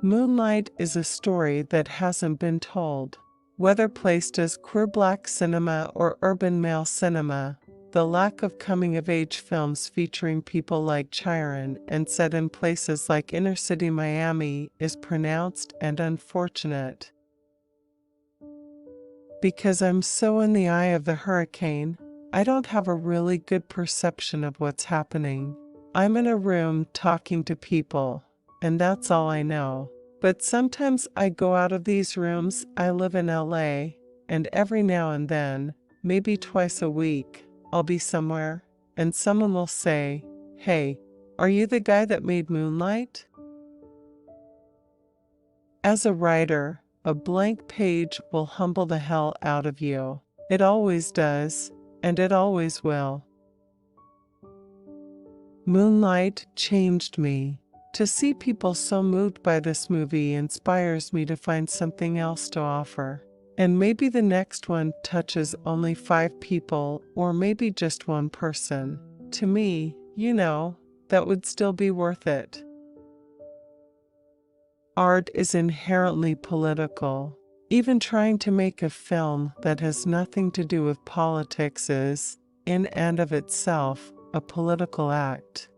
Moonlight is a story that hasn't been told. Whether placed as queer black cinema or urban male cinema, the lack of coming-of-age films featuring people like Chiron and set in places like inner-city Miami is pronounced and unfortunate. Because I'm so in the eye of the hurricane, I don't have a really good perception of what's happening. I'm in a room talking to people, and that's all I know. But sometimes I go out of these rooms. I live in LA, and every now and then, maybe twice a week, I'll be somewhere, and someone will say, "Hey, are you the guy that made Moonlight?" As a writer, a blank page will humble the hell out of you. It always does, and it always will. Moonlight changed me. To see people so moved by this movie inspires me to find something else to offer. And maybe the next one touches only 5 people, or maybe just 1 person. To me, that would still be worth it. Art is inherently political. Even trying to make a film that has nothing to do with politics is, in and of itself, a political act.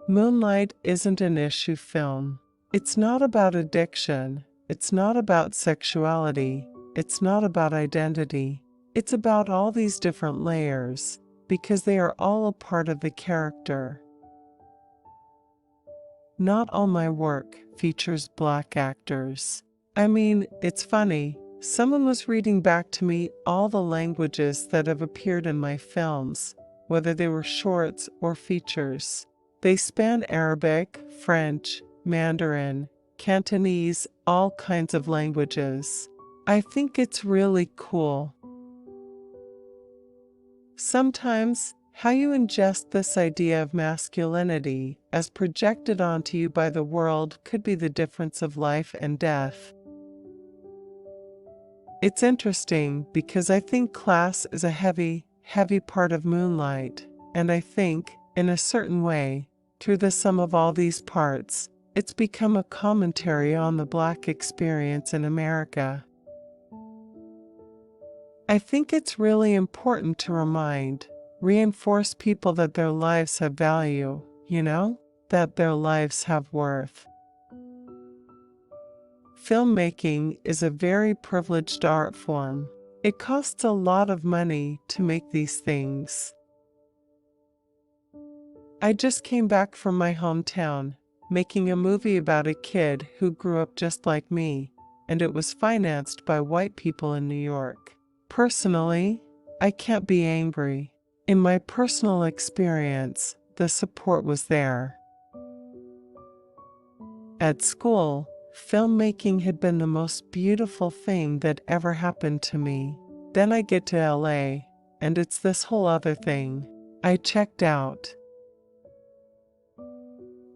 Moonlight isn't an issue film. It's not about addiction. It's not about sexuality. It's not about identity. It's about all these different layers, because they are all a part of the character. Not all my work features black actors. I mean, it's funny. Someone was reading back to me all the languages that have appeared in my films, whether they were shorts or features. They span Arabic, French, Mandarin, Cantonese, all kinds of languages. I think it's really cool. Sometimes, how you ingest this idea of masculinity as projected onto you by the world could be the difference of life and death. It's interesting because I think class is a heavy part of Moonlight, and I think, in a certain way, through the sum of all these parts, it's become a commentary on the Black experience in America. I think it's really important to reinforce people that their lives have value, that their lives have worth. Filmmaking is a very privileged art form. It costs a lot of money to make these things. I just came back from my hometown, making a movie about a kid who grew up just like me, and it was financed by white people in New York. Personally, I can't be angry. In my personal experience, the support was there. At school, filmmaking had been the most beautiful thing that ever happened to me. Then I get to LA, and it's this whole other thing. I checked out.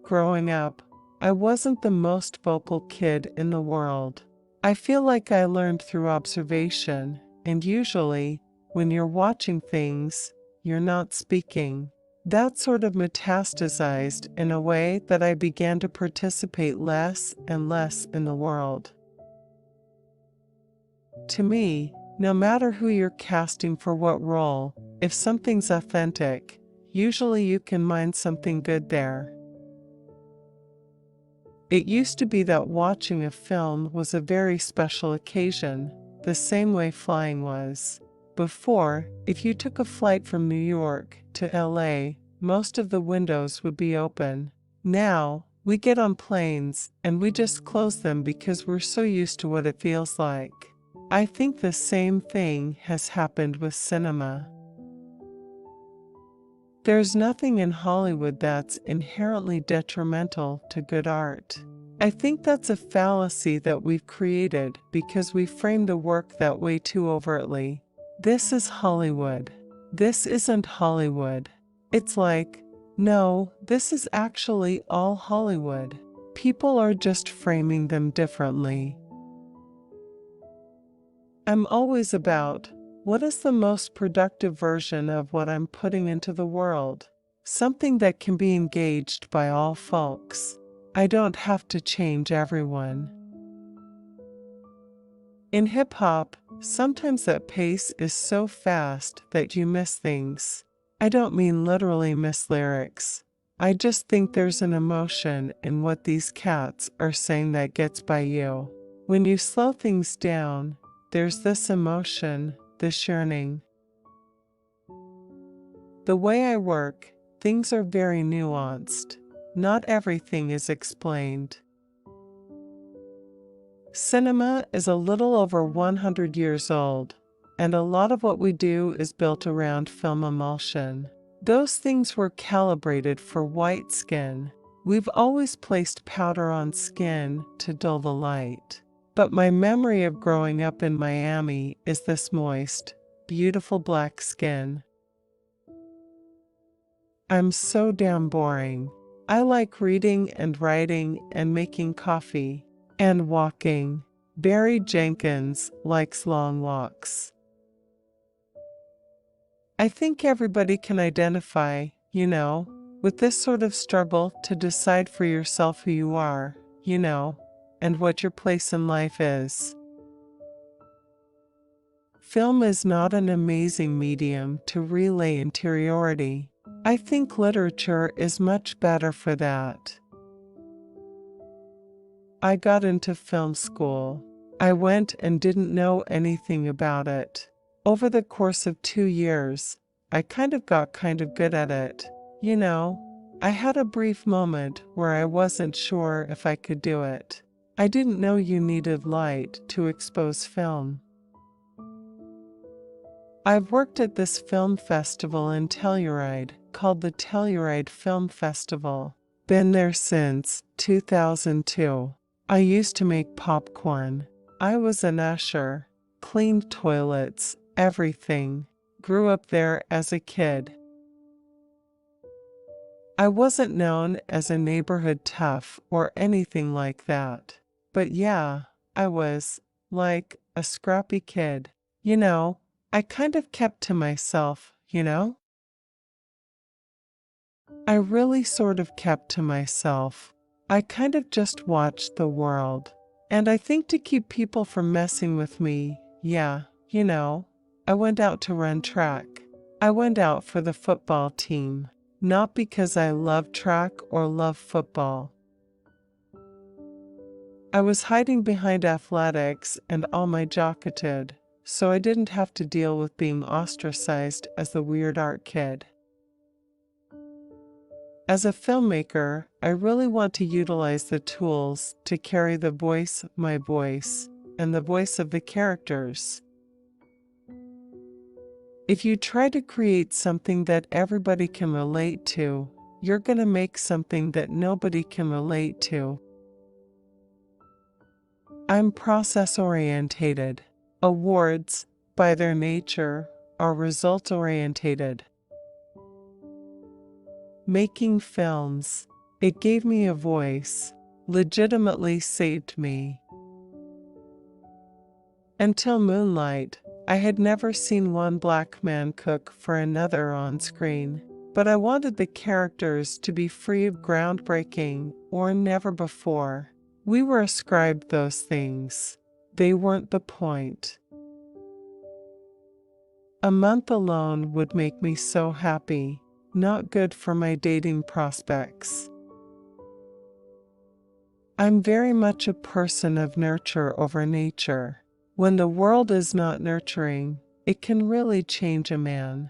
Growing up, I wasn't the most vocal kid in the world. I feel like I learned through observation, and usually, when you're watching things, you're not speaking. That sort of metastasized in a way that I began to participate less and less in the world. To me, no matter who you're casting for what role, if something's authentic, usually you can mine something good there. It used to be that watching a film was a very special occasion, the same way flying was. Before, if you took a flight from New York to LA, most of the windows would be open. Now, we get on planes and we just close them because we're so used to what it feels like. I think the same thing has happened with cinema. There's nothing in Hollywood that's inherently detrimental to good art. I think that's a fallacy that we've created because we frame the work that way too overtly. This is Hollywood. This isn't Hollywood. It's like, no, this is actually all Hollywood. People are just framing them differently. I'm always about, what is the most productive version of what I'm putting into the world? Something that can be engaged by all folks. I don't have to change everyone. In hip-hop, sometimes that pace is so fast that you miss things. I don't mean literally miss lyrics. I just think there's an emotion in what these cats are saying that gets by you. When you slow things down, there's this emotion, this yearning. The way I work, things are very nuanced. Not everything is explained. Cinema is a little over 100 years old, and a lot of what we do is built around film emulsion. Those things were calibrated for white skin. We've always placed powder on skin to dull the light. But my memory of growing up in Miami is this moist, beautiful black skin. I'm so damn boring. I like reading and writing and making coffee and walking. Barry Jenkins likes long walks. I think everybody can identify, with this sort of struggle to decide for yourself who you are, and what your place in life is. Film is not an amazing medium to relay interiority. I think literature is much better for that. I got into film school. I went and didn't know anything about it. Over the course of 2 years, I got good at it. I had a brief moment where I wasn't sure if I could do it. I didn't know you needed light to expose film. I've worked at this film festival in Telluride called the Telluride Film Festival. Been there since 2002. I used to make popcorn. I was an usher, cleaned toilets, everything. Grew up there as a kid. I wasn't known as a neighborhood tough or anything like that. But yeah, I was, like, a scrappy kid. I kept to myself, I really sort of kept to myself. I just watched the world. And I think to keep people from messing with me, I went out to run track. I went out for the football team. Not because I love track or love football. I was hiding behind athletics and all my jocketed, so I didn't have to deal with being ostracized as the weird art kid. As a filmmaker, I really want to utilize the tools to carry the voice, my voice, and the voice of the characters. If you try to create something that everybody can relate to, you're going to make something that nobody can relate to. I'm process-orientated. Awards, by their nature, are result-orientated. Making films, it gave me a voice, legitimately saved me. Until Moonlight, I had never seen one black man cook for another on screen, but I wanted the characters to be free of groundbreaking or never before. We were ascribed those things. They weren't the point. A month alone would make me so happy. Not good for my dating prospects. I'm very much a person of nurture over nature. When the world is not nurturing, it can really change a man.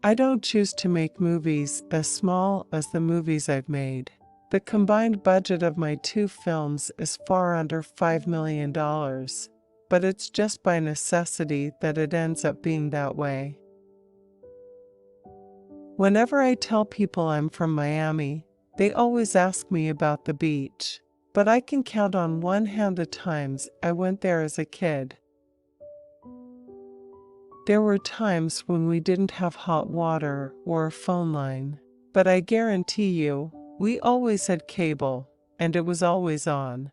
I don't choose to make movies as small as the movies I've made. The combined budget of my 2 films is far under $5 million, but it's just by necessity that it ends up being that way. Whenever I tell people I'm from Miami, they always ask me about the beach, but I can count on one hand the times I went there as a kid. There were times when we didn't have hot water or a phone line, but I guarantee you, we always had cable, and it was always on.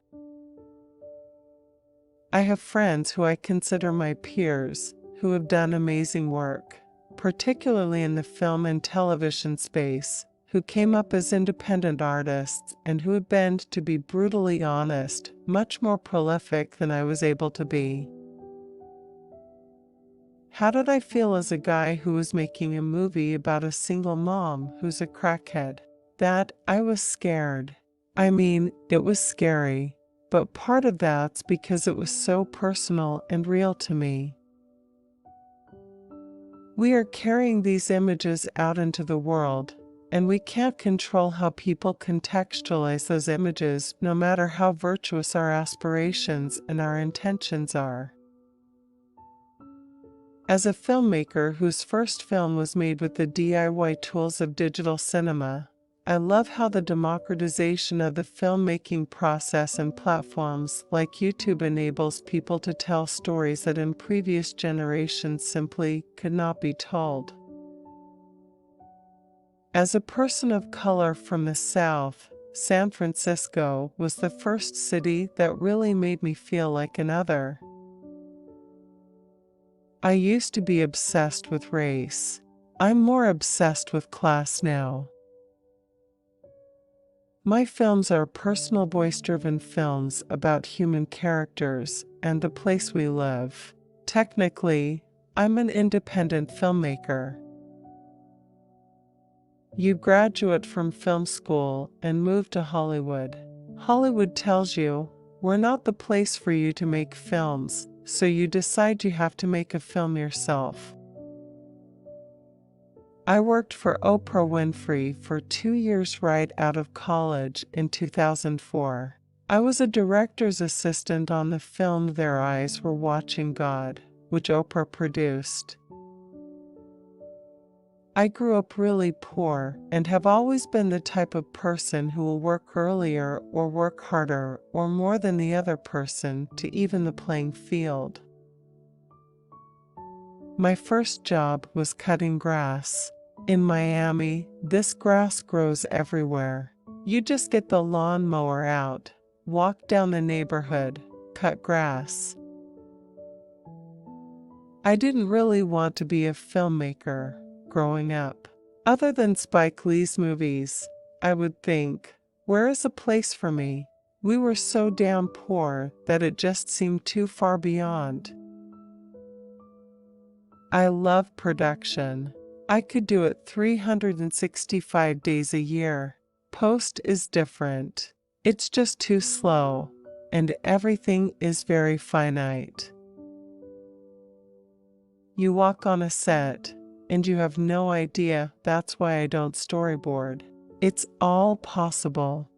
I have friends who I consider my peers, who have done amazing work, particularly in the film and television space, who came up as independent artists and who had been, to be brutally honest, much more prolific than I was able to be. How did I feel as a guy who was making a movie about a single mom who's a crackhead? That I was scared. I mean, it was scary, but part of that's because it was so personal and real to me. We are carrying these images out into the world, and we can't control how people contextualize those images, no matter how virtuous our aspirations and our intentions are. As a filmmaker whose first film was made with the DIY tools of digital cinema, I love how the democratization of the filmmaking process and platforms like YouTube enables people to tell stories that in previous generations simply could not be told. As a person of color from the South, San Francisco was the first city that really made me feel like another. I used to be obsessed with race. I'm more obsessed with class now. My films are personal voice-driven films about human characters and the place we live. Technically, I'm an independent filmmaker. You graduate from film school and move to Hollywood. Hollywood tells you, we're not the place for you to make films, so you decide you have to make a film yourself. I worked for Oprah Winfrey for 2 years right out of college in 2004. I was a director's assistant on the film Their Eyes Were Watching God, which Oprah produced. I grew up really poor and have always been the type of person who will work earlier or work harder or more than the other person to even the playing field. My first job was cutting grass. In Miami, this grass grows everywhere. You just get the lawnmower out, walk down the neighborhood, cut grass. I didn't really want to be a filmmaker growing up. Other than Spike Lee's movies, I would think, where is a place for me? We were so damn poor that it just seemed too far beyond. I love production. I could do it 365 days a year. Post is different. It's just too slow, and everything is very finite. You walk on a set, and you have no idea. That's why I don't storyboard. It's all possible.